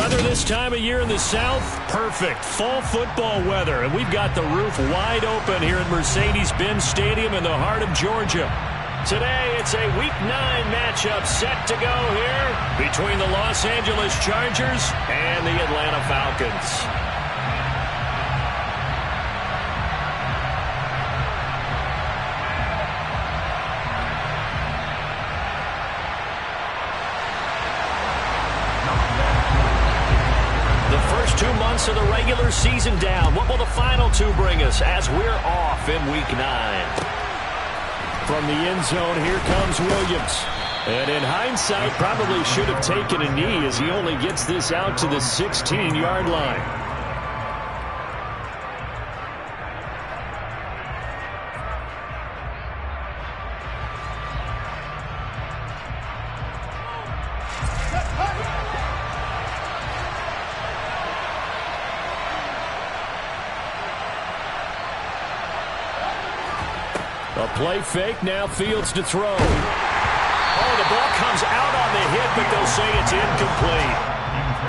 Weather this time of year in the South, perfect. Fall football weather, and we've got the roof wide open here at Mercedes-Benz Stadium in the heart of Georgia. Today, it's a Week 9 matchup set to go here between the Los Angeles Chargers and the Atlanta Falcons. The first 2 months of the regular season down. What will the final 2 bring us as we're off in Week 9? From the end zone, here comes Williams. And in hindsight, probably should have taken a knee as he only gets this out to the 16-yard line. A play fake, now Fields to throw. Oh, the ball comes out on the hit, but they'll say it's incomplete.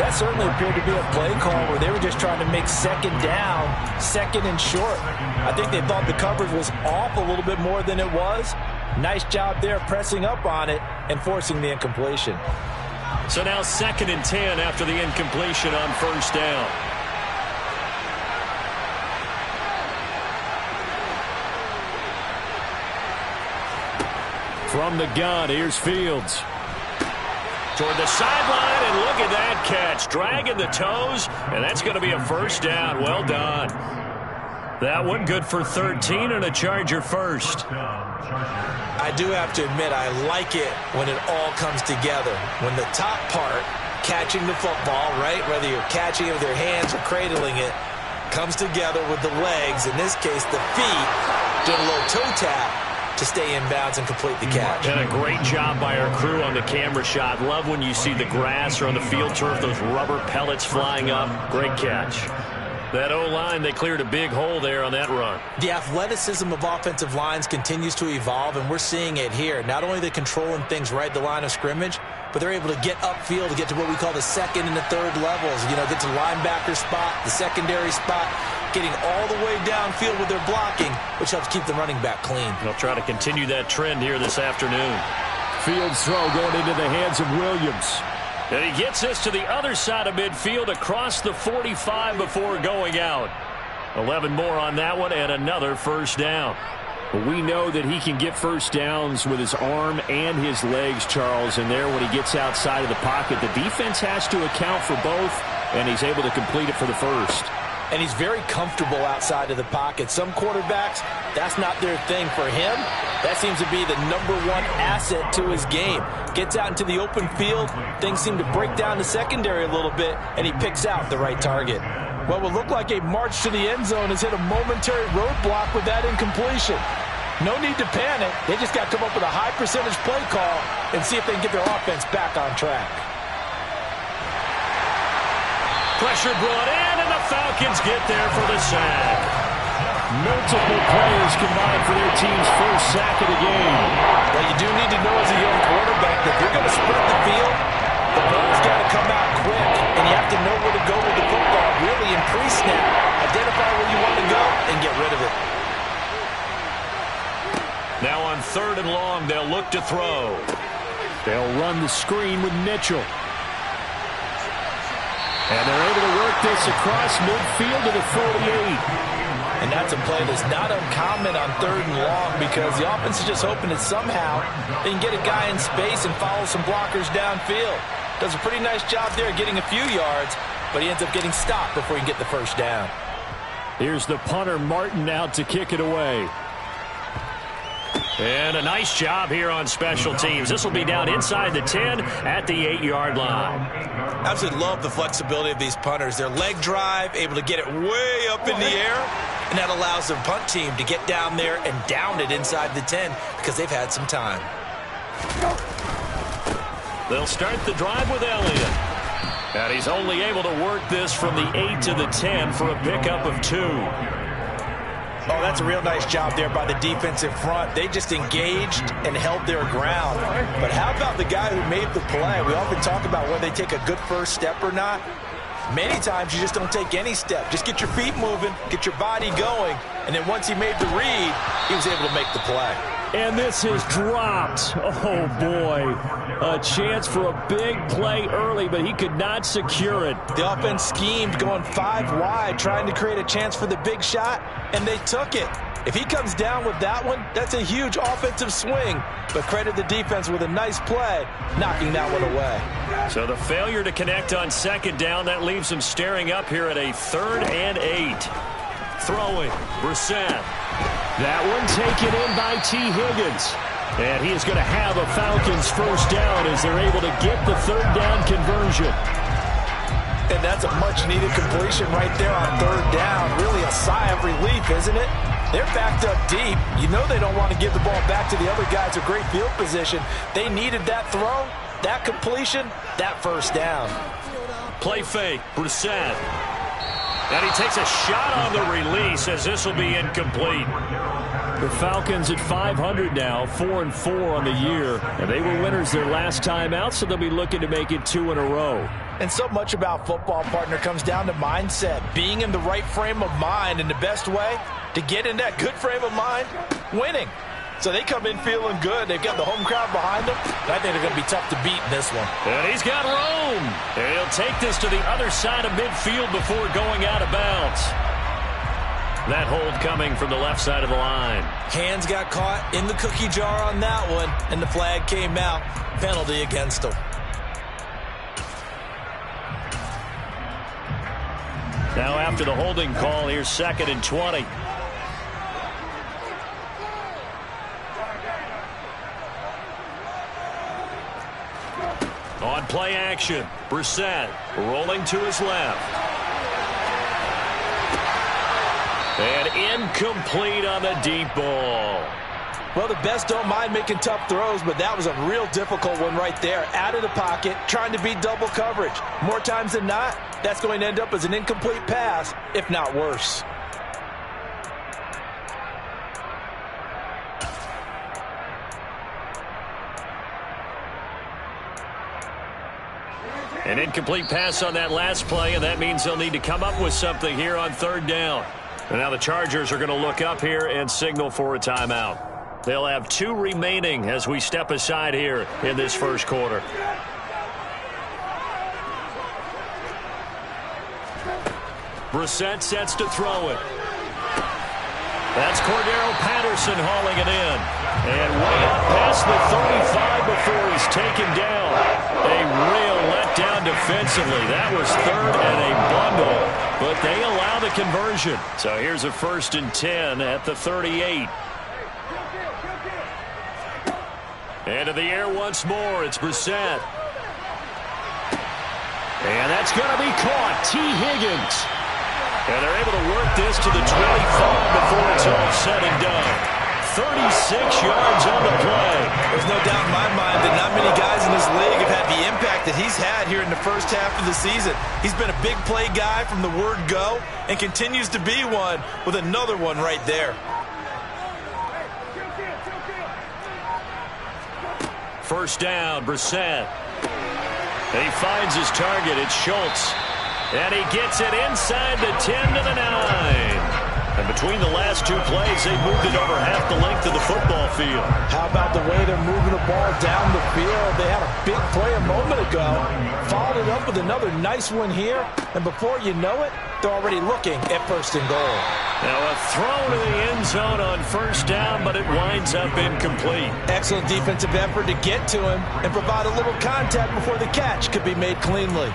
That certainly appeared to be a play call where they were just trying to make second down, second and short. I think they thought the coverage was off a little bit more than it was. Nice job there pressing up on it and forcing the incompletion. So now 2nd and 10 after the incompletion on first down. From the gun, here's Fields. Toward the sideline, and look at that catch. Dragging the toes, and that's going to be a first down. Well done. That one good for 13 and a Charger first. I do have to admit, I like it when it all comes together. When the top part, catching the football, right, whether you're catching it with your hands or cradling it, comes together with the legs, in this case the feet, doing a little toe tap to stay in bounds and complete the catch. And a great job by our crew on the camera shot. Love when you see the grass or on the field turf, those rubber pellets flying up. Great catch. That O-line, they cleared a big hole there on that run. The athleticism of offensive lines continues to evolve, and we're seeing it here. Not only are they controlling things right at the line of scrimmage, but they're able to get upfield to get to what we call the second and the third levels. You know, get to the linebacker spot, the secondary spot, getting all the way downfield with their blocking, which helps keep the running back clean. They'll try to continue that trend here this afternoon. Fields throw going into the hands of Williams. And he gets us to the other side of midfield across the 45 before going out. 11 more on that one and another first down. But we know that he can get first downs with his arm and his legs, Charles. And there, when he gets outside of the pocket, the defense has to account for both, and he's able to complete it for the first. And he's very comfortable outside of the pocket. Some quarterbacks, that's not their thing. For him, that seems to be the #1 asset to his game. Gets out into the open field, things seem to break down the secondary a little bit, and he picks out the right target. What will look like a march to the end zone has hit a momentary roadblock with that incompletion. No need to panic. They just got to come up with a high percentage play call and see if they can get their offense back on track. Pressure brought in, and the Falcons get there for the sack. Multiple players combined for their team's first sack of the game. Well, you do need to know as a young quarterback that they're going to spread the field. The ball's got to come out quick, and you have to know where to go with the football, really in pre-snap. Identify where you want to go and get rid of it. Now on 3rd and long, they'll look to throw. They'll run the screen with Mitchell. And they're able to work this across midfield to the 48. And that's a play that's not uncommon on 3rd and long because the offense is just hoping that somehow they can get a guy in space and follow some blockers downfield. Does a pretty nice job there getting a few yards, but he ends up getting stopped before he can get the first down. Here's the punter, Martin, out to kick it away. And a nice job here on special teams. This will be down inside the 10 at the 8-yard line. I absolutely love the flexibility of these punters. Their leg drive, able to get it way up in the air, and that allows their punt team to get down there and down it inside the 10 because they've had some time. They'll start the drive with Elliott. And he's only able to work this from the 8 to the 10 for a pickup of 2. Oh, that's a real nice job there by the defensive front. They just engaged and held their ground. But how about the guy who made the play? We often talk about whether they take a good first step or not. Many times you just don't take any step. Just get your feet moving, get your body going, and then once he made the read, he was able to make the play. And this is dropped. Oh, boy. A chance for a big play early, but he could not secure it. The offense schemed going 5 wide, trying to create a chance for the big shot, and they took it. If he comes down with that one, that's a huge offensive swing. But credit the defense with a nice play, knocking that one away. So the failure to connect on second down, that leaves him staring up here at a 3rd and 8. Throwing, Brissett. That one taken in by T. Higgins. And he is going to have a Falcons first down as they're able to get the 3rd down conversion. And that's a much-needed completion right there on 3rd down. Really a sigh of relief, isn't it? They're backed up deep. You know they don't want to give the ball back to the other guys. A great field position. They needed that throw, that completion, that first down. Play fake, Brissett. And he takes a shot on the release as this will be incomplete. The Falcons at 500 now, 4-4 on the year. And they were winners their last time out, so they'll be looking to make it 2 in a row. And so much about football, partner, comes down to mindset. Being in the right frame of mind, and the best way to get in that good frame of mind, winning. So they come in feeling good. They've got the home crowd behind them. And I think they're going to be tough to beat in this one. And he's got room. And he'll take this to the other side of midfield before going out of bounds. That hold coming from the left side of the line. Hands got caught in the cookie jar on that one, and the flag came out. Penalty against them. Now after the holding call, here's 2nd and 20. On play action, Brissett rolling to his left. And incomplete on the deep ball. Well, the best don't mind making tough throws, but that was a real difficult one right there. Out of the pocket, trying to beat double coverage. More times than not, that's going to end up as an incomplete pass, if not worse. An incomplete pass on that last play, and that means they'll need to come up with something here on 3rd down. And now the Chargers are going to look up here and signal for a timeout. They'll have 2 remaining as we step aside here in this first quarter. Brissett sets to throw it. That's Cordero Patterson hauling it in. And way up past the 35 before he's taken down. A real letdown defensively. That was 3rd and a bundle. But they allow the conversion. So here's a 1st and 10 at the 38. Into the air once more. It's Brissett. And that's going to be caught. T. Higgins. And they're able to work this to the 25 before it's all said and done. 36 yards on the play. There's no doubt in my mind that not many guys in this league have had the impact that he's had here in the first half of the season. He's been a big play guy from the word go and continues to be one with another one right there. First down, Brissett. He finds his target. It's Schultz. And he gets it inside the 10 to the 9. And between the last 2 plays, they moved it over half the length of the football field. How about the way they're moving the ball down the field? They had a big play a moment ago. Followed it up with another nice one here. And before you know it, they're already looking at 1st and goal. Now a throw to the end zone on 1st down, but it winds up incomplete. Excellent defensive effort to get to him and provide a little contact before the catch could be made cleanly.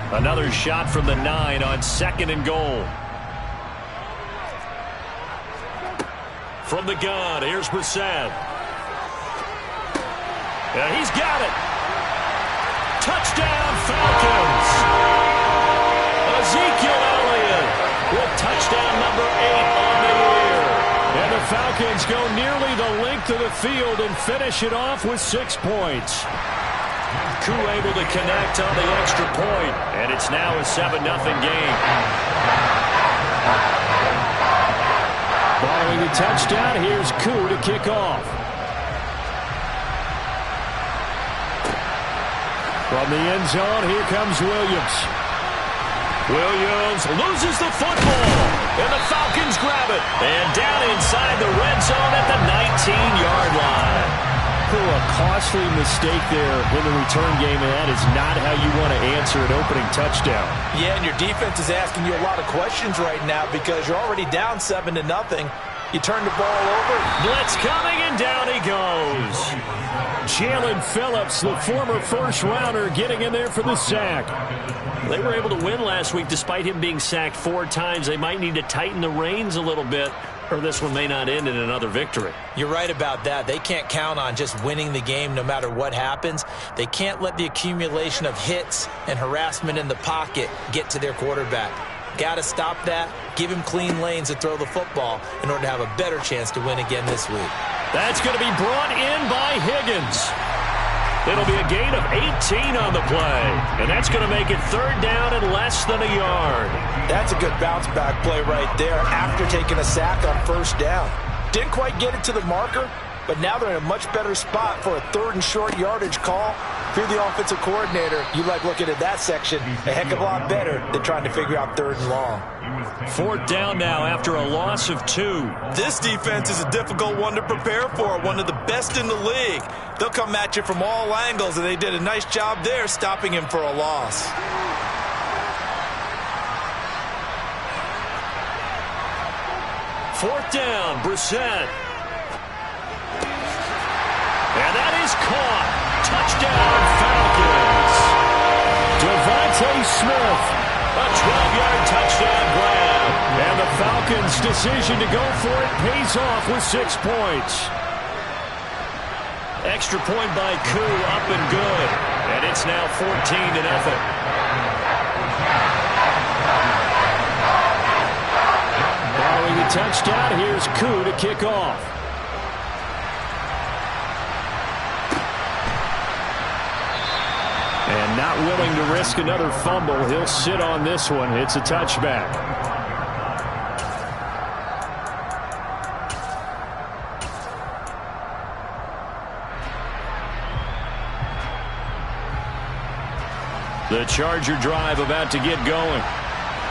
Another shot from the 9 on 2nd and goal. From the gun, here's Brissett. Yeah, he's got it. Touchdown, Falcons. Ezekiel Elliott with touchdown number 8 on the year. And the Falcons go nearly the length of the field and finish it off with 6 points. Koo able to connect on the extra point, and it's now a 7-0 game. Following the touchdown, here's Koo to kick off. From the end zone, here comes Williams. Williams loses the football, and the Falcons grab it. And down inside the red zone at the 19-yard line. A costly mistake there in the return game, and that is not how you want to answer an opening touchdown. Yeah, and your defense is asking you a lot of questions right now because you're already down 7-0. You turn the ball over. Blitz coming, and down he goes. Jalen Phillips, the former first-rounder, getting in there for the sack. They were able to win last week despite him being sacked 4 times. They might need to tighten the reins a little bit, or this one may not end in another victory. You're right about that. They can't count on just winning the game no matter what happens. They can't let the accumulation of hits and harassment in the pocket get to their quarterback. Got to stop that, give him clean lanes to throw the football in order to have a better chance to win again this week. That's going to be brought in by Higgins. It'll be a gain of 18 on the play, and that's going to make it 3rd down and less than a yard. That's a good bounce-back play right there after taking a sack on 1st down. Didn't quite get it to the marker, but now they're in a much better spot for a 3rd and short yardage call. If you're the offensive coordinator, you like looking at that section a heck of a lot better than trying to figure out 3rd and long. 4th down now after a loss of 2. This defense is a difficult one to prepare for, one of the best in the league. They'll come at you from all angles, and they did a nice job there stopping him for a loss. Fourth down, Brissett. And that is caught. Touchdown, Falcons. Devontae Smith. A 12-yard touchdown grab. And the Falcons' decision to go for it pays off with 6 points. Extra point by Koo, up and good. And it's now 14-0. Following the touchdown, here's Koo to kick off. And not willing to risk another fumble, he'll sit on this one. It's a touchback. The Charger drive about to get going.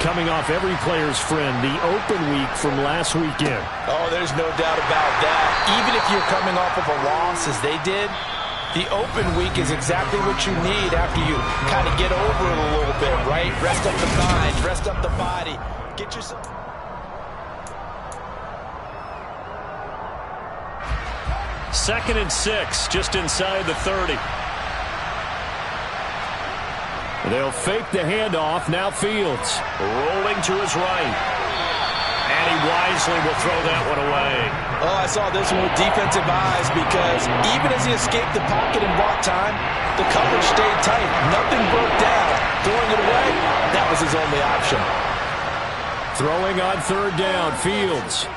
Coming off every player's friend, the open week from last weekend. Oh, there's no doubt about that. Even if you're coming off of a loss as they did, the open week is exactly what you need after you kind of get over it a little bit, right? Rest up the mind, rest up the body. Get yourself... Second and 6, just inside the 30. They'll fake the handoff. Now Fields. Rolling to his right. And he wisely will throw that one away. Oh, I saw this one with defensive eyes because even as he escaped the pocket and bought time, the coverage stayed tight. Nothing broke down. Throwing it away, that was his only option. Throwing on 3rd down, Fields.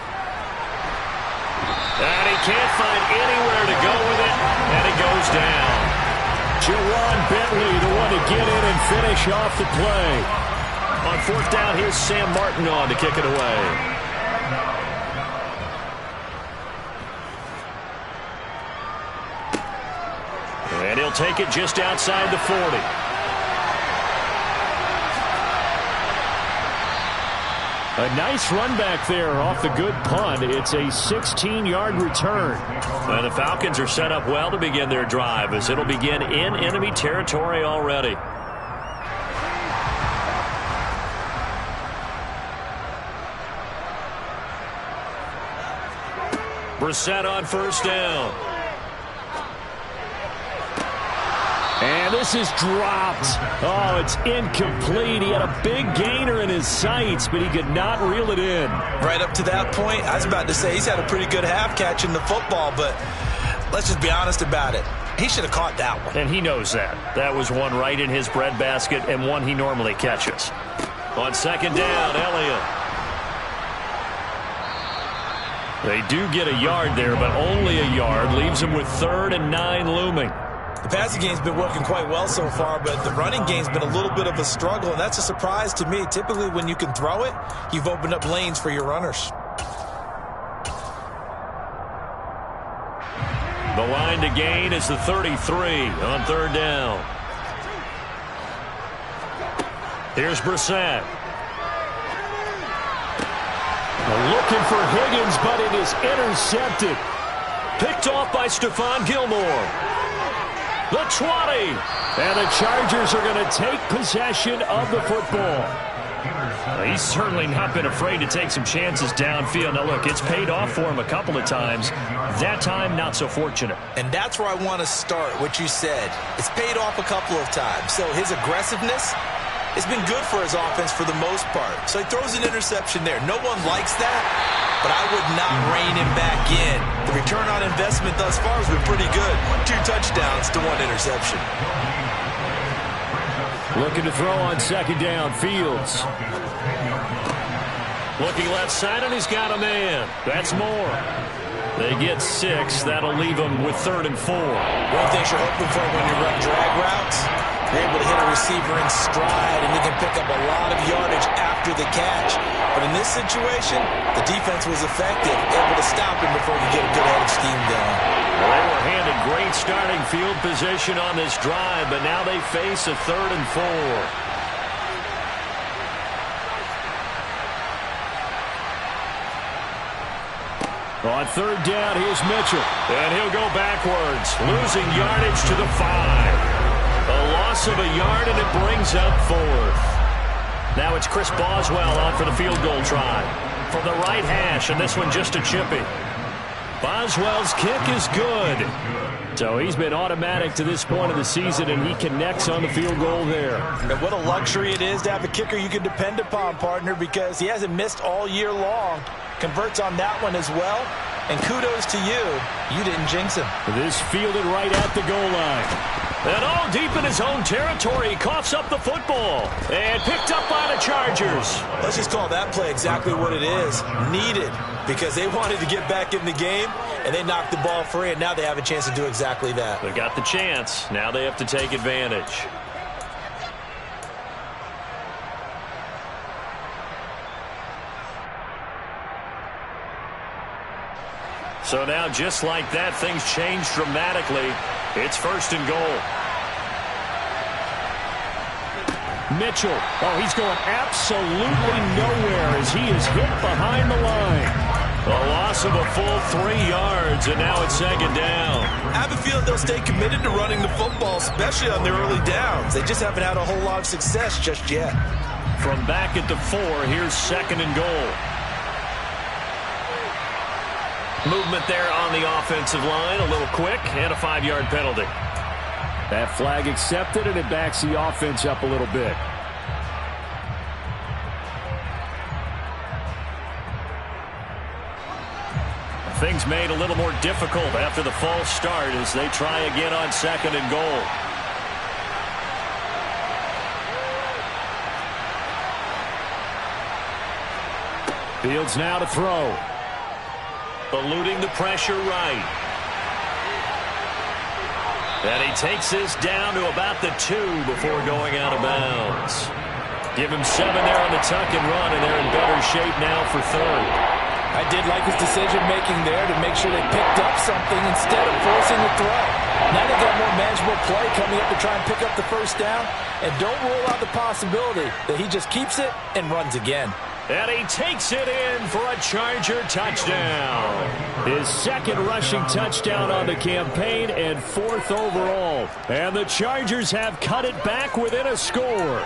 And he can't find anywhere to go with it, and it goes down. Jawan Bentley, the one to get in and finish off the play. On 4th down, here's Sam Martin on to kick it away. And he'll take it just outside the 40. A nice run back there off the good punt. It's a 16-yard return. And the Falcons are set up well to begin their drive as it'll begin in enemy territory already. Brissett on 1st down. And this is dropped. Oh, it's incomplete. He had a big gainer in his sights, but he could not reel it in. Right up to that point, I was about to say he's had a pretty good half catching the football, but let's just be honest about it. He should have caught that one. And he knows that. That was one right in his breadbasket and one he normally catches. On 2nd down, Elliott. They do get a yard there, but only a yard. Leaves him with 3rd and 9 looming. The passing game's been working quite well so far, but the running game's been a little bit of a struggle, and that's a surprise to me. Typically, when you can throw it, you've opened up lanes for your runners. The line to gain is the 33 on third down. Here's Brissett. Looking for Higgins, but it is intercepted. Picked off by Stephon Gilmore. The 20. And the Chargers are going to take possession of the football. He's certainly not been afraid to take some chances downfield. Now, look, it's paid off for him a couple of times. That time, not so fortunate. And that's where I want to start, what you said. It's paid off a couple of times. So his aggressiveness has been good for his offense for the most part. So he throws an interception there. No one likes that, but I would not rein him back in. The return on investment thus far has been pretty good. 2 touchdowns to 1 interception. Looking to throw on second down, Fields. Looking left side, and he's got a man. That's more. They get 6. That'll leave them with 3rd and 4. One thing you're hoping for when you run drag routes, you're able to hit a receiver in stride, and you can pick up a lot of yardage after the catch. But in this situation, the defense was effective, able to stop him before he could get a good head of steam going. Well, they were handed great starting field position on this drive, but now they face a 3rd and 4. On third down, here's Mitchell. And he'll go backwards, losing yardage to the 5. A loss of a yard, and it brings up 4th. Now it's Chris Boswell on for the field goal try. From the right hash, and this one just a chippy. Boswell's kick is good. So he's been automatic to this point of the season, and he connects on the field goal there. And what a luxury it is to have a kicker you can depend upon, partner, because he hasn't missed all year long. Converts on that one as well. And kudos to you. You didn't jinx him. This fielded right at the goal line. And all deep in his own territory, he coughs up the football. And picked up by the Chargers. Let's just call that play exactly what it is. Needed. Because they wanted to get back in the game, and they knocked the ball free, and now they have a chance to do exactly that. They got the chance. Now they have to take advantage. So now, just like that, things change dramatically. It's 1st and goal. Mitchell. Oh, he's going absolutely nowhere as he is hit behind the line. A loss of a full 3 yards, and now it's 2nd down. I have a feeling they'll stay committed to running the football, especially on their early downs. They just haven't had a whole lot of success just yet. From back at the 4, here's 2nd and goal. Movement there on the offensive line, a little quick, and a 5-yard penalty. That flag accepted, and it backs the offense up a little bit. Things made a little more difficult after the false start as they try again on 2nd and goal. Fields now to throw. Eluding the pressure right. And he takes this down to about the 2 before going out of bounds. Give him 7 there on the tuck and run, and they're in better shape now for 3rd. I did like his decision-making there to make sure they picked up something instead of forcing the throw. Now they got more manageable play coming up to try and pick up the 1st down. And don't rule out the possibility that he just keeps it and runs again. And he takes it in for a Charger touchdown. His 2nd rushing touchdown on the campaign and 4th overall. And the Chargers have cut it back within a score.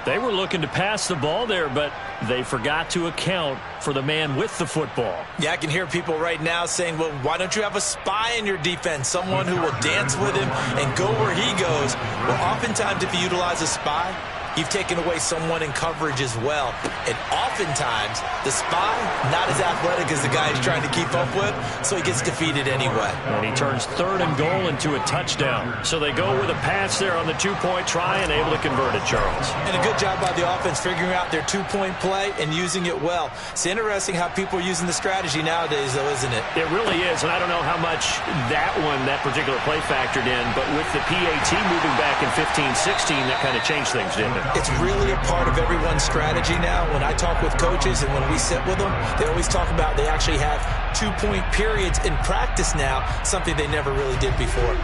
They were looking to pass the ball there, but they forgot to account for the man with the football. Yeah, I can hear people right now saying, well, why don't you have a spy in your defense, someone who will dance with him and go where he goes? Well, oftentimes if you utilize a spy, you've taken away someone in coverage as well. And oftentimes, the spy, not as athletic as the guy he's trying to keep up with, so he gets defeated anyway. And he turns 3rd and goal into a touchdown. So they go with a pass there on the 2-point try and able to convert it, Charles. And a good job by the offense figuring out their 2-point play and using it well. It's interesting how people are using the strategy nowadays, though, isn't it? It really is, and I don't know how much that particular play factored in, but with the PAT moving back in 15-16, that kind of changed things, didn't it? It's really a part of everyone's strategy now. When I talk with coaches and when we sit with them, they always talk about they actually have 2-point periods in practice now, something they never really did before.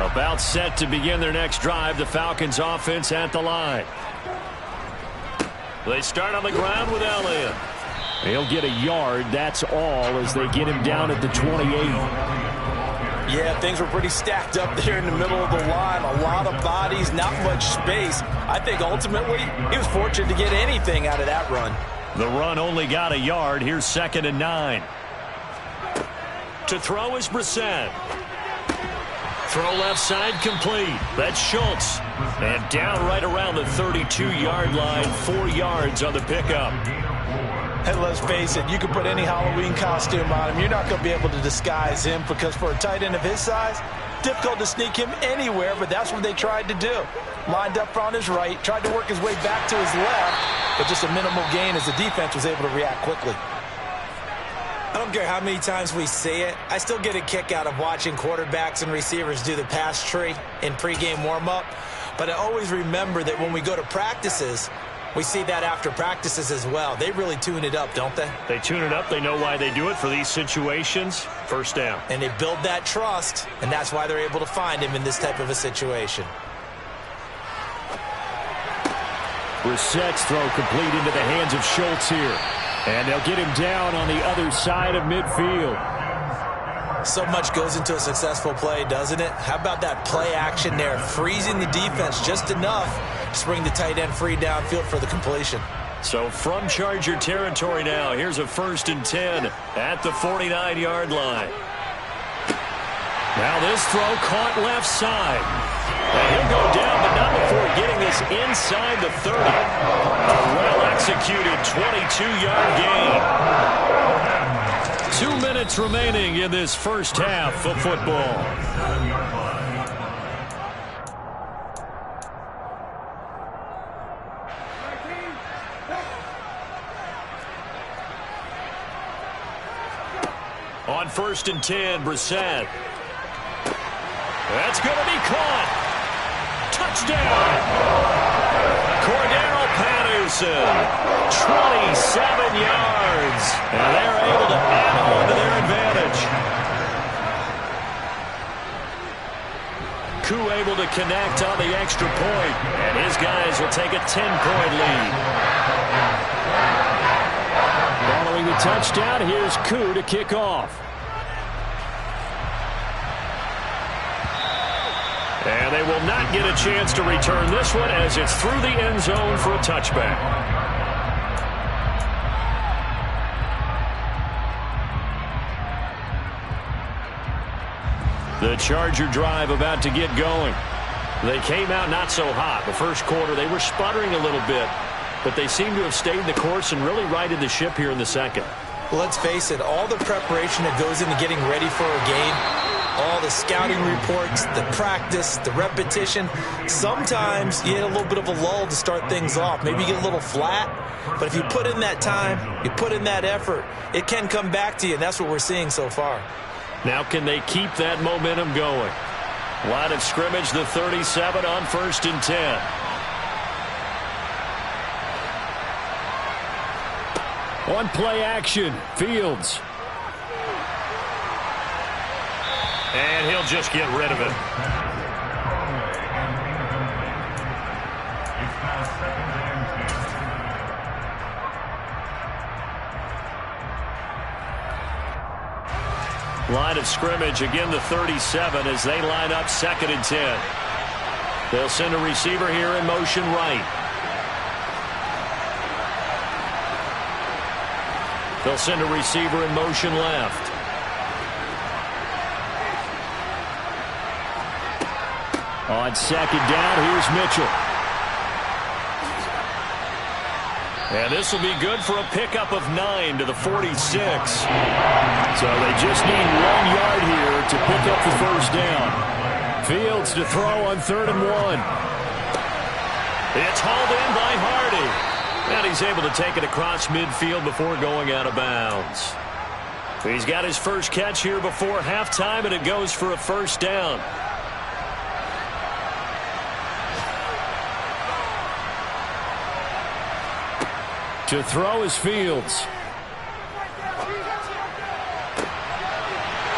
About set to begin their next drive, the Falcons offense at the line. They start on the ground with Elliott. He'll get a yard, that's all, as they get him down at the 28. Yeah, things were pretty stacked up there in the middle of the line. A lot of bodies, not much space. I think ultimately he was fortunate to get anything out of that run. The run only got a yard. Here's 2nd and 9. To throw is Brissett. Throw left side complete. That's Schultz. And down right around the 32-yard line. 4 yards on the pickup. And let's face it, you can put any Halloween costume on him. You're not going to be able to disguise him because for a tight end of his size, difficult to sneak him anywhere, but that's what they tried to do. Lined up on his right, tried to work his way back to his left, but just a minimal gain as the defense was able to react quickly. I don't care how many times we see it. I still get a kick out of watching quarterbacks and receivers do the pass tree in pregame warm-up, but I always remember that when we go to practices, we see that after practices as well. They really tune it up, don't they? They tune it up. They know why they do it for these situations. First down. And they build that trust, and that's why they're able to find him in this type of a situation. Brissett's throw complete into the hands of Schultz here. And they'll get him down on the other side of midfield. So much goes into a successful play, doesn't it? How about that play action there? Freezing the defense just enough to bring the tight end free downfield for the completion. So from Charger territory now, here's a 1st and 10 at the 49-yard line. Now this throw caught left side. And he'll go down, but not before getting this inside the 30. A well-executed 22-yard gain. 2 minutes remaining in this first half of football. On 1st and 10, Brissett. That's going to be caught. Touchdown. Cordero Patterson. 27 yards. And they're able to add on to their advantage. Koo able to connect on the extra point. And his guys will take a 10-point lead. Following the touchdown, here's Koo to kick off. And they will not get a chance to return this one as it's through the end zone for a touchback. The Charger drive about to get going. They came out not so hot. The first quarter, they were sputtering a little bit, but they seem to have stayed the course and really righted the ship here in the second. Well, let's face it, all the preparation that goes into getting ready for a game, all the scouting reports, the practice, the repetition, sometimes you get a little bit of a lull to start things off. Maybe you get a little flat, but if you put in that time, you put in that effort, it can come back to you, and that's what we're seeing so far. Now can they keep that momentum going? Line of scrimmage, the 37 on 1st and 10. On play action, Fields. And he'll just get rid of it. Line of scrimmage, again the 37 as they line up 2nd and 10. They'll send a receiver here in motion right. They'll send a receiver in motion left. On 2nd down, here's Mitchell. And this will be good for a pickup of 9 to the 46. So they just need 1 yard here to pick up the first down. Fields to throw on 3rd and 1. It's hauled in by Hardy. And he's able to take it across midfield before going out of bounds. He's got his first catch here before halftime, and it goes for a first down. To throw is Fields.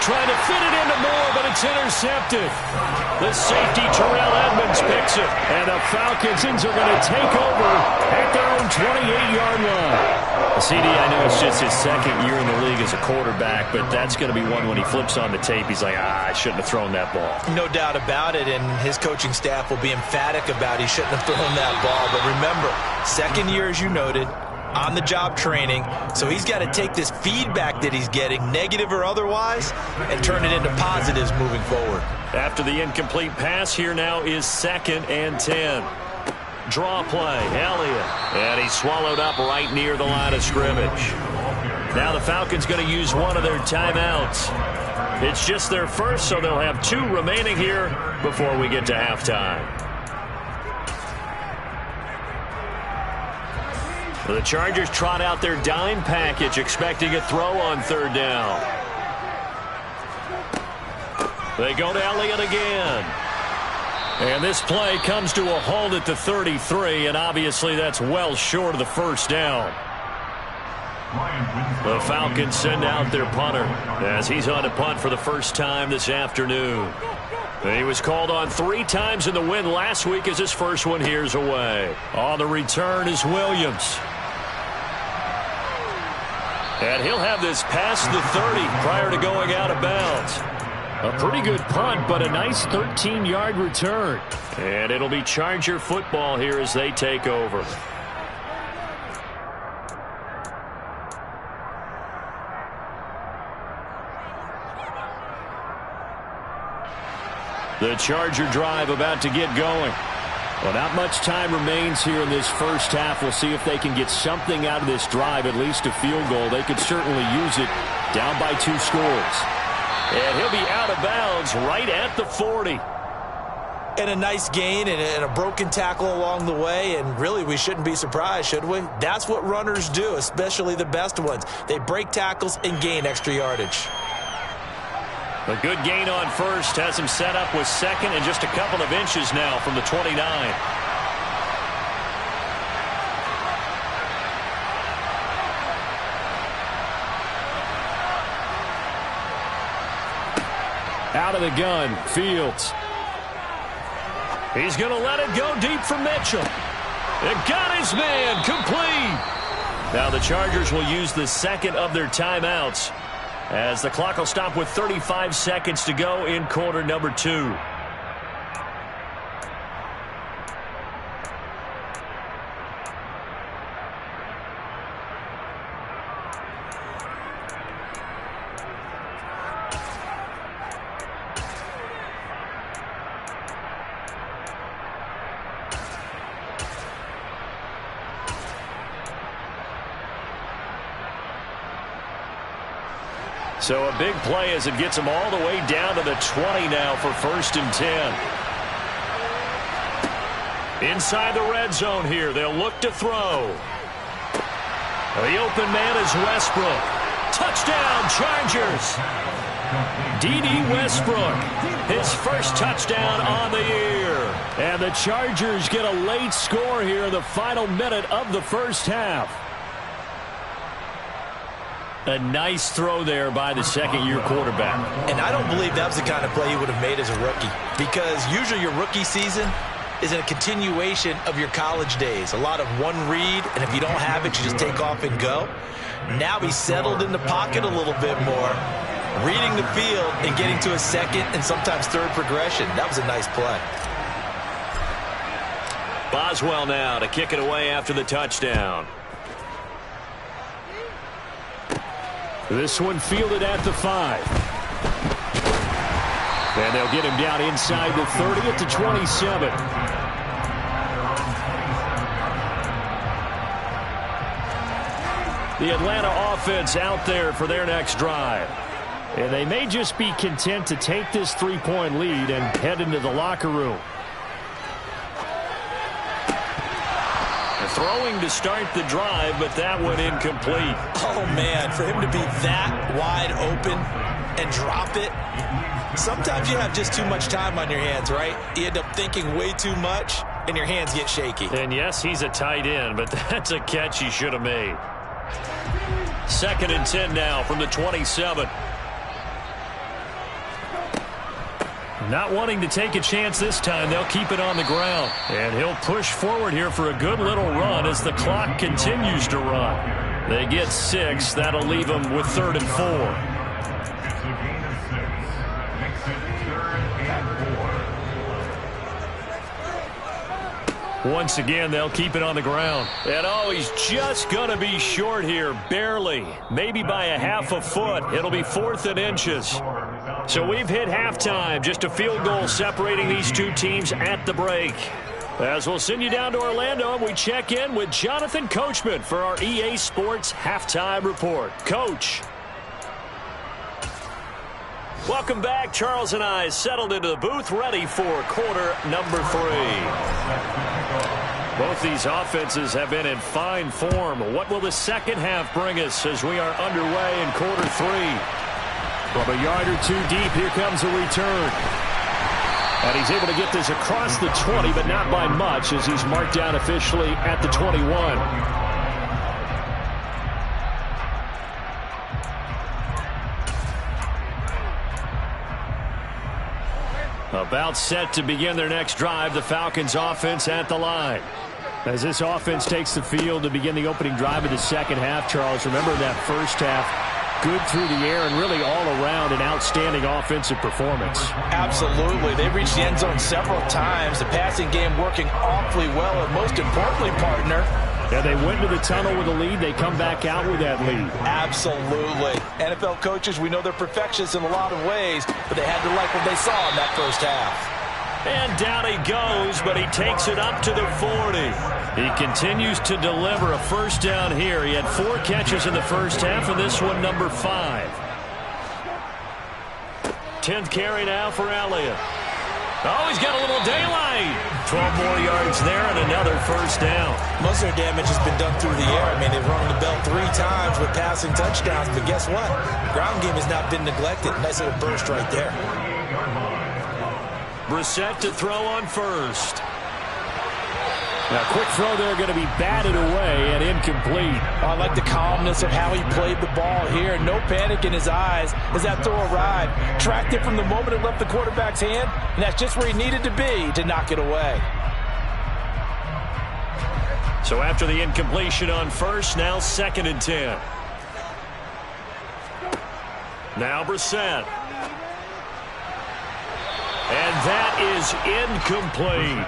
Trying to fit it into Moore, but it's intercepted. The safety, Terrell Edmonds, picks it. And the Falcons are going to take over at their own 28-yard line. CD, I know it's just his second year in the league as a quarterback, but that's going to be one when he flips on the tape, he's like, I shouldn't have thrown that ball. No doubt about it, and his coaching staff will be emphatic about he shouldn't have thrown that ball. But remember, second year, as you noted, on-the-job training, so he's got to take this feedback that he's getting, negative or otherwise, and turn it into positives moving forward. After the incomplete pass, here now is 2nd and 10. Draw play, Elliott, and he's swallowed up right near the line of scrimmage. Now the Falcons going to use one of their timeouts. It's just their first, so they'll have 2 remaining here before we get to halftime. The Chargers trot out their dime package, expecting a throw on 3rd down. They go to Elliott again. And this play comes to a halt at the 33, and obviously that's well short of the first down. The Falcons send out their punter as he's on to punt for the first time this afternoon. He was called on 3 times in the win last week as his first one here's away. On the return is Williams. And he'll have this past the 30 prior to going out of bounds. A pretty good punt, but a nice 13-yard return. And it'll be Charger football here as they take over. The Charger drive about to get going. Well, not much time remains here in this first half. We'll see if they can get something out of this drive, at least a field goal. They could certainly use it down by 2 scores. And he'll be out of bounds right at the 40. And a nice gain and a broken tackle along the way, and really we shouldn't be surprised, should we? That's what runners do, especially the best ones. They break tackles and gain extra yardage. A good gain on first has him set up with 2nd and just a couple of inches now from the 29. Out of the gun, Fields. He's going to let it go deep for Mitchell. And got his man complete. Now the Chargers will use the 2nd of their timeouts, as the clock will stop with 35 seconds to go in quarter number 2. So a big play as it gets them all the way down to the 20 now for 1st and 10. Inside the red zone here, they'll look to throw. The open man is Westbrook. Touchdown, Chargers. D.D. Westbrook, his first touchdown on the year. And the Chargers get a late score here in the final minute of the first half. A nice throw there by the 2nd-year quarterback. And I don't believe that was the kind of play he would have made as a rookie, because usually your rookie season is a continuation of your college days. A lot of one read, and if you don't have it, you just take off and go. Now he's settled in the pocket a little bit more, reading the field and getting to a 2nd and sometimes 3rd progression. That was a nice play. Boswell now to kick it away after the touchdown. This one fielded at the 5. And they'll get him down inside the 30 at the 27. The Atlanta offense out there for their next drive. And they may just be content to take this 3-point lead and head into the locker room. Throwing to start the drive, but that one incomplete. Oh, man, for him to be that wide open and drop it. Sometimes you have just too much time on your hands, right? You end up thinking way too much, and your hands get shaky. And yes, he's a tight end, but that's a catch he should have made. 2nd and 10 now from the 27. Not wanting to take a chance this time, they'll keep it on the ground. And he'll push forward here for a good little run as the clock continues to run. They get 6. That'll leave them with 3rd and 4. Once again, they'll keep it on the ground. And oh, he's just going to be short here, barely. Maybe by a half a foot. It'll be 4th and inches. So we've hit halftime. Just a field goal separating these two teams at the break. As we'll send you down to Orlando, and we check in with Jonathan Coachman for our EA Sports Halftime Report. Coach. Welcome back. Charles and I settled into the booth, ready for quarter number 3. Both these offenses have been in fine form. What will the second half bring us as we are underway in quarter 3? From a yard or 2 deep, here comes a return. And he's able to get this across the 20, but not by much as he's marked down officially at the 21. About set to begin their next drive, the Falcons offense at the line. As this offense takes the field to begin the opening drive of the second half, Charles, remember that first half, good through the air and really all around an outstanding offensive performance. Absolutely. They reached the end zone several times. The passing game working awfully well, and most importantly, partner, yeah, they went to the tunnel with a lead. They come back out with that lead. Absolutely. NFL coaches, we know they're perfectionists in a lot of ways, but they had to like what they saw in that first half. And down he goes, but he takes it up to the 40. He continues to deliver a first down here. He had 4 catches in the first half, and this one number 5. 10th carry now for Elliott. Oh, he's got a little daylight. 12 more yards there and another first down. Most of their damage has been done through the air. I mean, they've rung the bell 3 times with passing touchdowns, but guess what? Ground game has not been neglected. Nice little burst right there. Brissett to throw on first. Now, quick throw there, going to be batted away and incomplete. I like the calmness of how he played the ball here. No panic in his eyes as that throw arrived. Tracked it from the moment it left the quarterback's hand, and that's just where he needed to be to knock it away. So after the incompletion on first, now 2nd and 10. Now Brissett. And that is incomplete.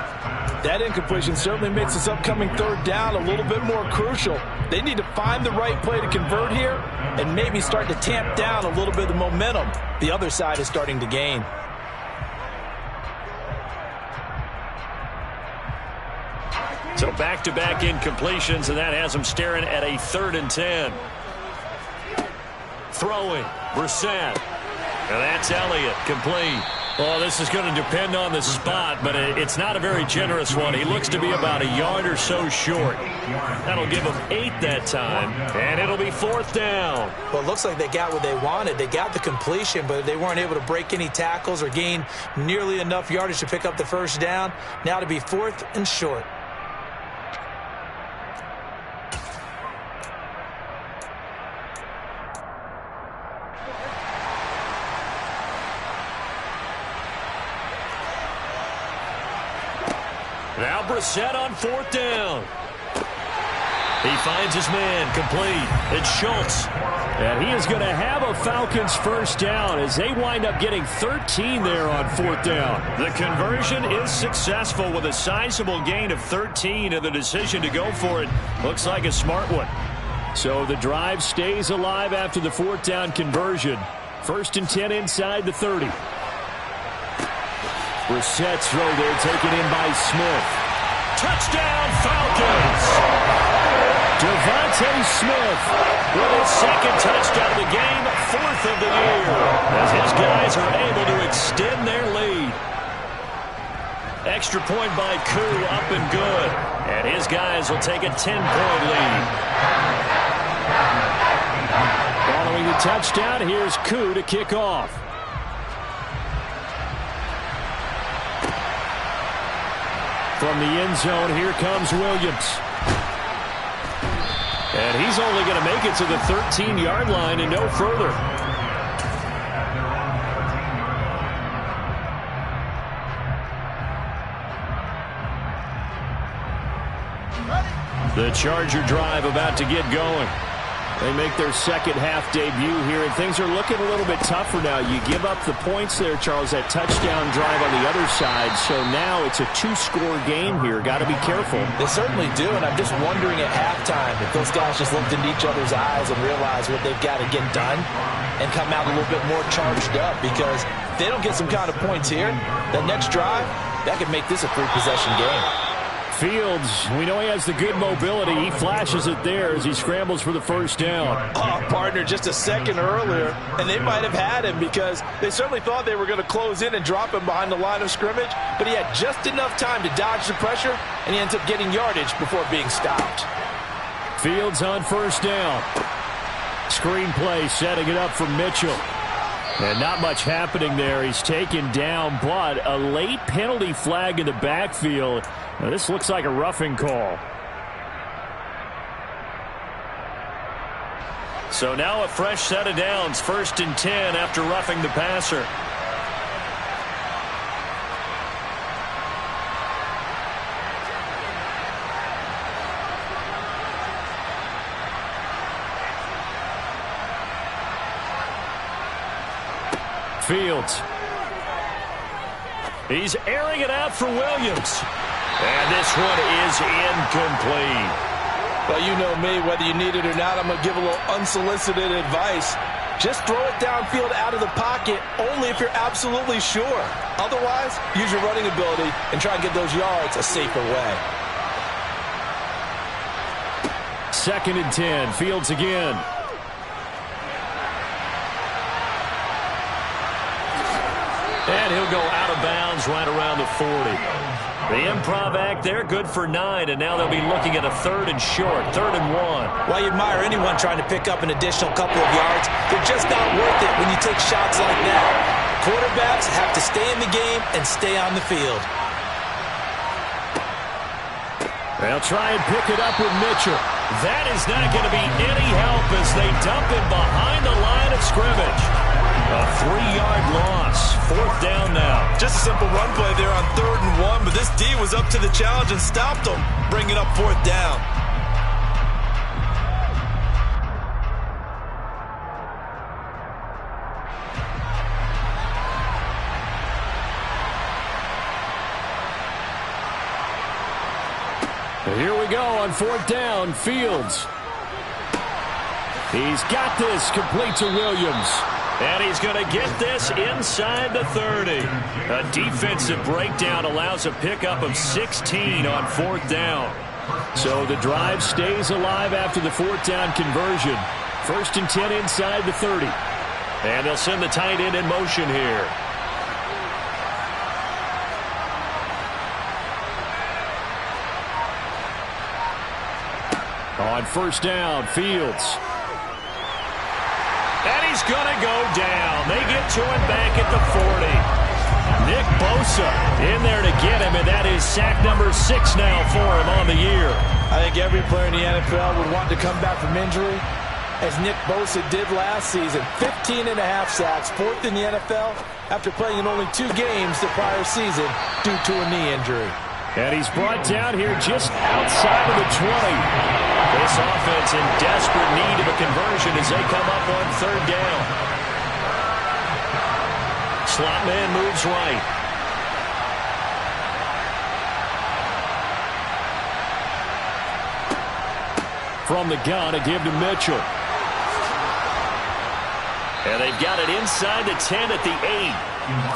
That incompletion certainly makes this upcoming 3rd down a little bit more crucial. They need to find the right play to convert here and maybe start to tamp down a little bit of the momentum the other side is starting to gain. So back-to-back incompletions, and that has them staring at a 3rd and 10. Throwing, Brissett. And that's Elliott, complete. Well, this is going to depend on the spot, but it's not a very generous one. He looks to be about a yard or so short. That'll give him 8 that time, and it'll be 4th down. Well, it looks like they got what they wanted. They got the completion, but they weren't able to break any tackles or gain nearly enough yardage to pick up the first down. Now to be 4th and short. Now Brissett on 4th down. He finds his man, complete. It's Schultz. And he is going to have a Falcons first down as they wind up getting 13 there on 4th down. The conversion is successful with a sizable gain of 13, and the decision to go for it looks like a smart one. So the drive stays alive after the 4th down conversion. 1st and 10 inside the 30. Brissett's throw there taken in by Smith. Touchdown, Falcons! Devontae Smith with his second touchdown of the game, 4th of the year, as his guys are able to extend their lead. Extra point by Koo, up and good. And his guys will take a 10-point lead. Following the touchdown, here's Koo to kick off. From the end zone, here comes Williams. And he's only going to make it to the 13-yard line and no further. The Charger drive about to get going. They make their second half debut here, and things are looking a little bit tougher now. You give up the points there, Charles, that touchdown drive on the other side, so now it's a 2-score game here. Got to be careful. They certainly do, and I'm just wondering at halftime if those guys just looked into each other's eyes and realized what they've got to get done and come out a little bit more charged up, because if they don't get some kind of points here, that next drive, that could make this a 3-possession game. Fields, we know he has the good mobility. He flashes it there as he scrambles for the first down. Oh, partner, just a second earlier, and they might have had him because they certainly thought they were going to close in and drop him behind the line of scrimmage, but he had just enough time to dodge the pressure, and he ends up getting yardage before being stopped. Fields on first down. Screen play, setting it up for Mitchell. And not much happening there. He's taken down, but a late penalty flag in the backfield. Now, this looks like a roughing call. So now a fresh set of downs. 1st and 10 after roughing the passer. Fields. He's airing it out for Williams. And this one is incomplete. Well, you know me, whether you need it or not, I'm going to give a little unsolicited advice. Just throw it downfield out of the pocket, only if you're absolutely sure. Otherwise, use your running ability and try and get those yards a safer way. 2nd and 10, Fields again. And he'll go out of bounds right around the 40. The improv act there, good for 9, and now they'll be looking at a 3rd and short, 3rd and 1. Well, you admire anyone trying to pick up an additional couple of yards. They're just not worth it when you take shots like that. Quarterbacks have to stay in the game and stay on the field. They'll try and pick it up with Mitchell. That is not going to be any help as they dump him behind the line of scrimmage. A 3-yard loss. 4th down now. Just a simple run play there on 3rd and 1, but this D was up to the challenge and stopped them, bringing up 4th down. Here we go on 4th down. Fields. He's got this, complete to Williams. And he's going to get this inside the 30. A defensive breakdown allows a pickup of 16 on 4th down. So the drive stays alive after the 4th down conversion. 1st and 10 inside the 30. And they'll send the tight end in motion here. On 1st down, Fields. And he's going to go down. They get to him back at the 40. Nick Bosa in there to get him, and that is sack number 6 now for him on the year. I think every player in the NFL would want to come back from injury, as Nick Bosa did last season. 15.5 sacks, 4th in the NFL, after playing in only 2 games the prior season due to a knee injury. And he's brought down here just outside of the 20. This offense in desperate need of a conversion as they come up on 3rd down. Slot man moves right. From the gun, a give to Mitchell. And they've got it inside the 10 at the 8.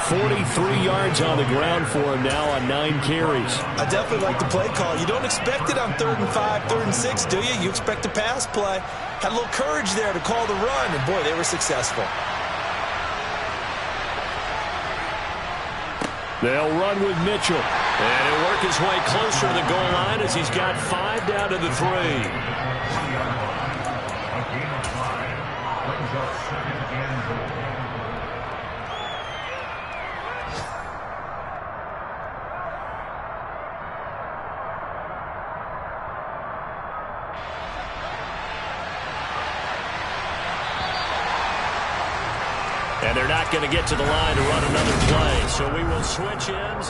43 yards on the ground for him now on 9 carries. I definitely like the play call. You don't expect it on 3rd and 5, 3rd and 6, do you? You expect a pass play. Had a little courage there to call the run, and boy, they were successful. They'll run with Mitchell. And he'll work his way closer to the goal line as he's got 5 down to the 3. And they're not going to get to the line to run another play, so we will switch ends.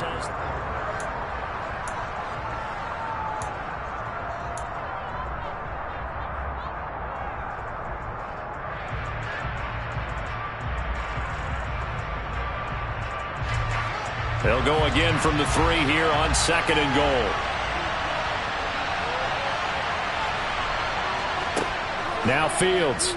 They'll go again from the 3 here on 2nd and goal. Now Fields.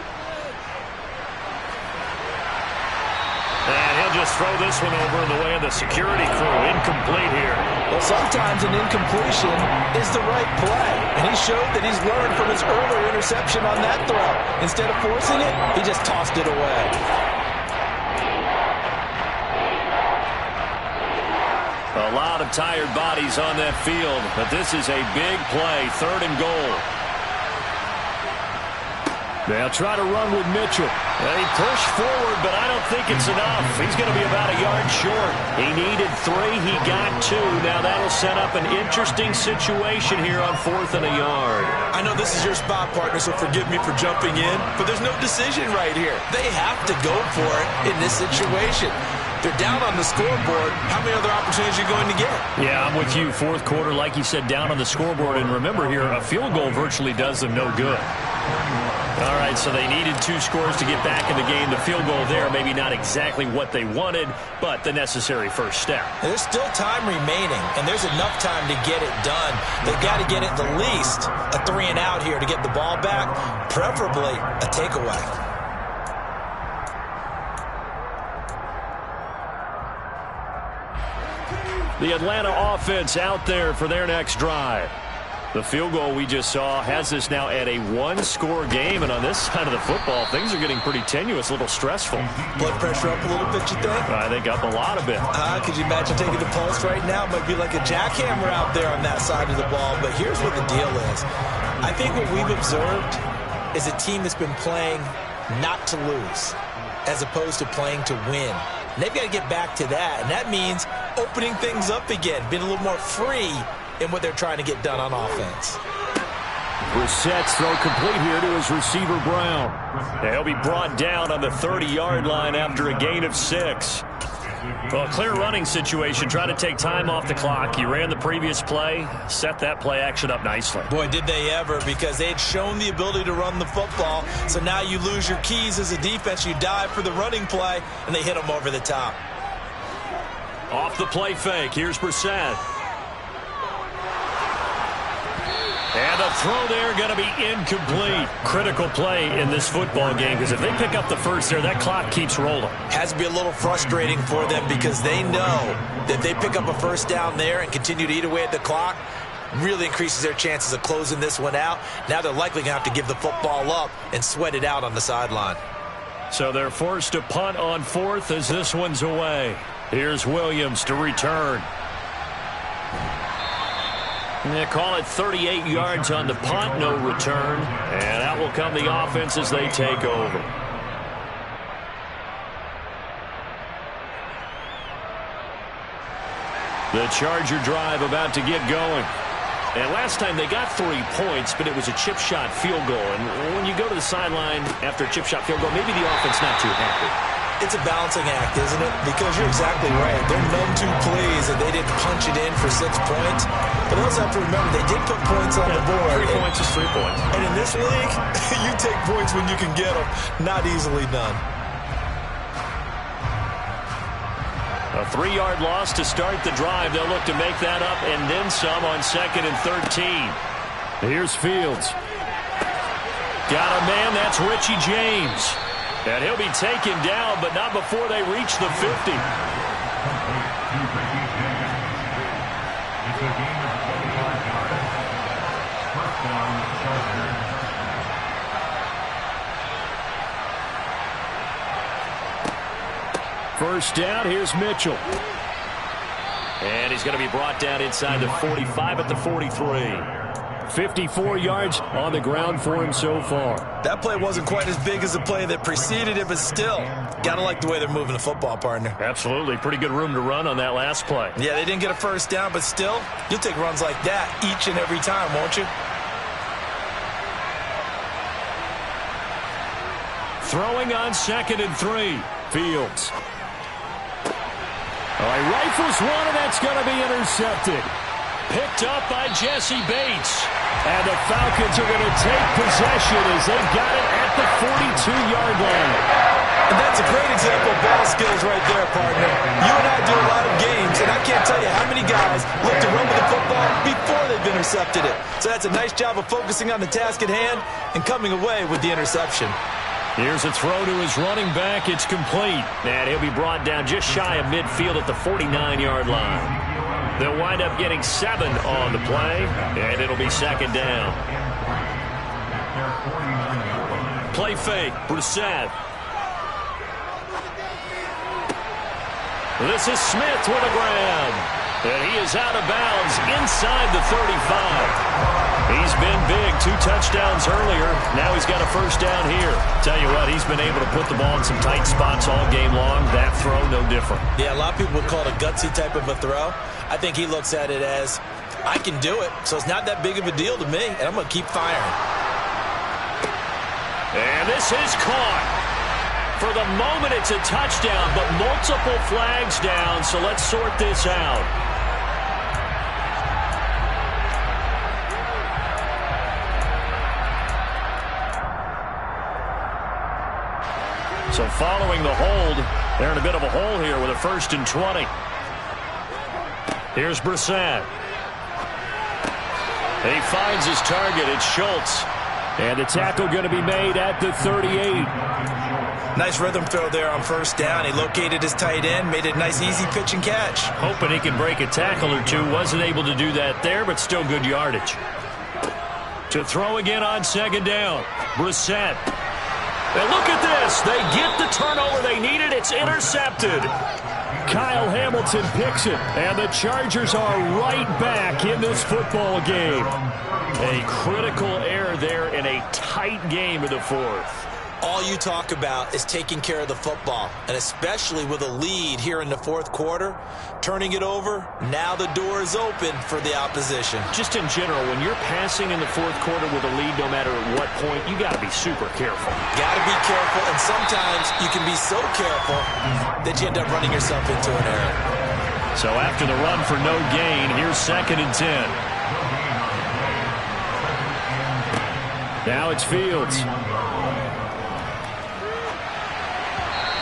And he'll just throw this one over in the way of the security crew. Incomplete here. Well, sometimes an incompletion is the right play. And he showed that he's learned from his earlier interception on that throw. Instead of forcing it, he just tossed it away. A lot of tired bodies on that field, but this is a big play. 3rd and goal. They'll try to run with Mitchell. They push forward, but I don't think it's enough. He's going to be about a yard short. He needed 3. He got 2. Now that'll set up an interesting situation here on 4th and a yard. I know this is your spot, partner, so forgive me for jumping in, but there's no decision right here. They have to go for it in this situation. They're down on the scoreboard. How many other opportunities are you going to get? Yeah, I'm with you. 4th quarter, like you said, down on the scoreboard. And remember here, a field goal virtually does them no good. All right, so they needed 2 scores to get back in the game. The field goal there, maybe not exactly what they wanted, but the necessary first step. There's still time remaining, and there's enough time to get it done. They've got to get at the least a 3 and out here to get the ball back, preferably a takeaway. The Atlanta offense out there for their next drive. The field goal we just saw has us now at a 1-score game, and on this side of the football, things are getting pretty tenuous, a little stressful. Blood pressure up a little bit, you think? I think up a lot of it. Could you imagine taking the pulse right now? It might be like a jackhammer out there on that side of the ball, but here's what the deal is. I think what we've observed is a team that's been playing not to lose as opposed to playing to win. And they've got to get back to that, and that means opening things up again, being a little more free in what they're trying to get done on offense. Brissett's throw complete here to his receiver, Brown. He'll be brought down on the 30-yard line after a gain of 6. Well, clear running situation. Try to take time off the clock. You ran the previous play, set that play action up nicely. Boy, did they ever, because they had shown the ability to run the football. So now you lose your keys as a defense. You dive for the running play, and they hit them over the top. Off the play fake. Here's Brissett. And the throw there going to be incomplete. Critical play in this football game, because if they pick up the first there, that clock keeps rolling. Has to be a little frustrating for them, because they know that if they pick up a first down there and continue to eat away at the clock, really increases their chances of closing this one out. Now they're likely going to have to give the football up and sweat it out on the sideline. So they're forced to punt on 4th as this one's away. Here's Williams to return. They call it 38 yards on the punt, no return. And out will come the offense as they take over. The Charger drive about to get going. And last time they got 3 points, but it was a chip shot field goal. And when you go to the sideline after a chip shot field goal, maybe the offense not too happy. It's a balancing act, isn't it? Because you're exactly right. They're none too pleased that they didn't punch it in for 6 points. But they also have to remember they did put points on the board. 3 points is 3 points. And in this league, you take points when you can get them. Not easily done. A 3-yard loss to start the drive. They'll look to make that up and then some on 2nd and 13. Here's Fields. Got a man. That's Richie James. And he'll be taken down, but not before they reach the 50. First down, here's Mitchell. And he's going to be brought down inside the 45 at the 43. 54 yards on the ground for him so far. That play wasn't quite as big as the play that preceded it, but still, got to like the way they're moving the football, partner. Absolutely. Pretty good room to run on that last play. Yeah, they didn't get a first down, but still, you'll take runs like that each and every time, won't you? Throwing on 2nd and 3. Fields. All right, rifles one, and that's going to be intercepted. Picked up by Jesse Bates. And the Falcons are going to take possession as they've got it at the 42-yard line. And that's a great example of ball skills right there, partner. You and I do a lot of games, and I can't tell you how many guys look to run with the football before they've intercepted it. So that's a nice job of focusing on the task at hand and coming away with the interception. Here's a throw to his running back. It's complete. And he'll be brought down just shy of midfield at the 49-yard line. They'll wind up getting 7 on the play, and it'll be 2nd down. Play fake, Brissett. This is Smith with a grab. And he is out of bounds inside the 35. He's been big, 2 touchdowns earlier. Now he's got a first down here. Tell you what, he's been able to put the ball in some tight spots all game long. That throw, no different. Yeah, a lot of people would call it a gutsy type of a throw. I think he looks at it as, I can do it, so it's not that big of a deal to me, and I'm going to keep firing. And this is caught. For the moment, it's a touchdown, but multiple flags down, so let's sort this out. So following the hold, they're in a bit of a hole here with a 1st and 20. Here's Brissett. He finds his target. It's Schultz. And the tackle going to be made at the 38. Nice rhythm throw there on first down. He located his tight end, made it a nice easy pitch and catch. Hoping he can break a tackle or two. Wasn't able to do that there, but still good yardage. To throw again on 2nd down. Brissett. And look at this. They get the turnover they needed. It's intercepted. Kyle Hamilton picks it, and the Chargers are right back in this football game. A critical error there in a tight game in the 4th. All you talk about is taking care of the football, and especially with a lead here in the 4th quarter, turning it over, now the door is open for the opposition. Just in general, when you're passing in the 4th quarter with a lead, no matter at what point, you got to be super careful. Got to be careful, and sometimes you can be so careful that you end up running yourself into an error. So after the run for no gain, here's 2nd and 10. Now it's Fields.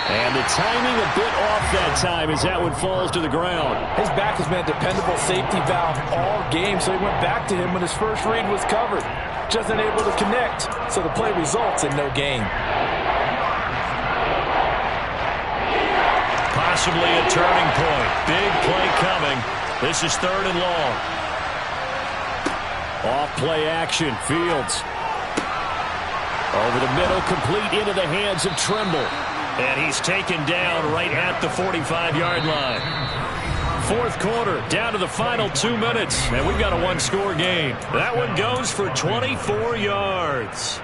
And the timing a bit off that time as that one falls to the ground. His back has been a dependable safety valve all game, so he went back to him when his first read was covered. Just unable to connect, so the play results in no gain. Possibly a turning point. Big play coming. This is 3rd and long. Off play action, Fields. Over the middle, complete into the hands of Trimble. And he's taken down right at the 45-yard line. 4th quarter, down to the final 2 minutes, and we've got a 1-score game. That one goes for 24 yards.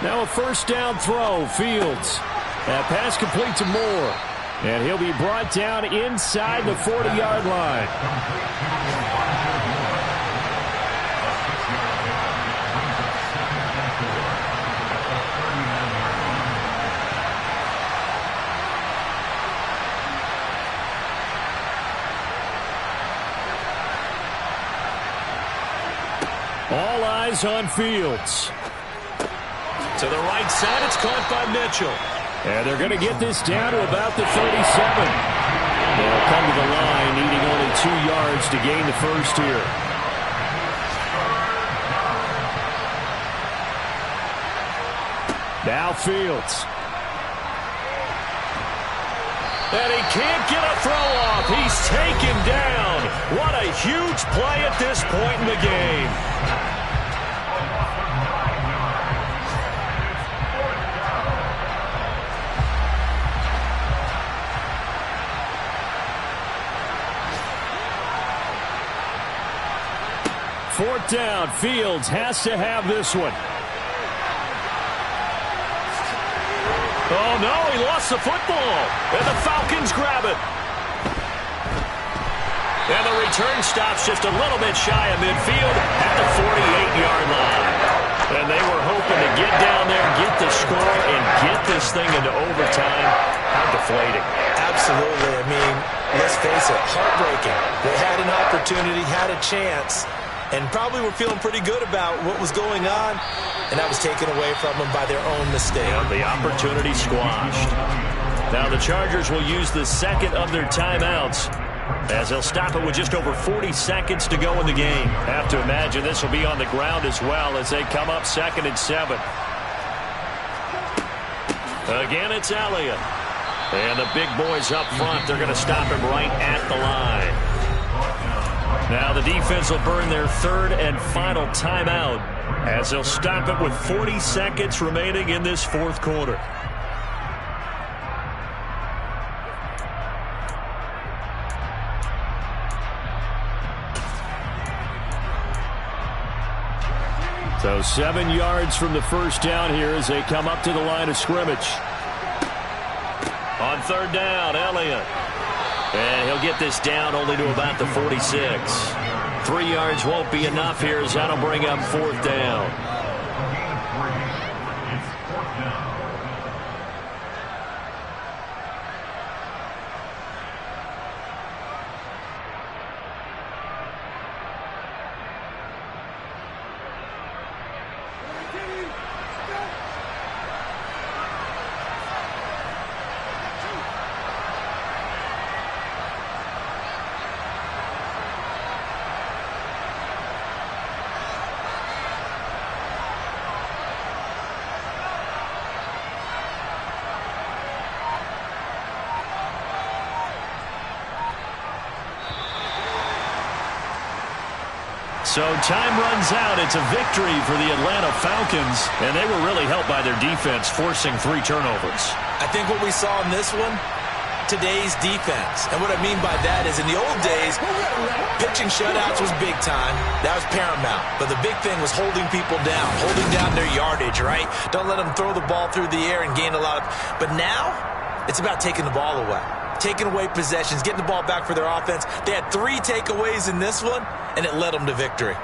Now a first down throw, Fields. That pass complete to Moore. And he'll be brought down inside the 40-yard line. All eyes on Fields. To the right side, it's caught by Mitchell. And they're going to get this down to about the 37. They'll come to the line, needing only 2 yards to gain the first here. Now Fields. And he can't get a throw off. He's taken down. What a huge play at this point in the game. Fourth down. Fields has to have this one. Oh, no, he lost the football. And the Falcons grab it. And the return stops just a little bit shy of midfield at the 48-yard line. And they were hoping to get down there, get the score, and get this thing into overtime. How deflating. Absolutely. I mean, let's face it, heartbreaking. They had an opportunity, had a chance, and probably were feeling pretty good about what was going on, and that was taken away from them by their own mistake. Yeah, the opportunity squashed. Now the Chargers will use the second of their timeouts as they'll stop it with just over 40 seconds to go in the game. Have to imagine this will be on the ground as well as they come up 2nd and 7. Again, it's Elliott. And the big boys up front, they're going to stop him right at the line. Now the defense will burn their 3rd and final timeout as they'll stop it with 40 seconds remaining in this 4th quarter. So 7 yards from the first down here as they come up to the line of scrimmage. On 3rd down, Elliott. And he'll get this down only to about the 46. 3 yards won't be enough here as that'll bring up 4th down. So time runs out. It's a victory for the Atlanta Falcons, and they were really helped by their defense, forcing 3 turnovers. I think what we saw in this one, today's defense. And what I mean by that is in the old days, pitching shutouts was big time. That was paramount. But the big thing was holding people down, holding down their yardage, right? Don't let them throw the ball through the air and gain a lot of... But now, it's about taking the ball away. Taking away possessions, getting the ball back for their offense. They had 3 takeaways in this one, and it led them to victory.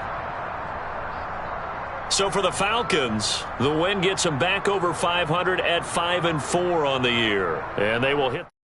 So for the Falcons, the win gets them back over 500 at 5-4 on the year. And they will hit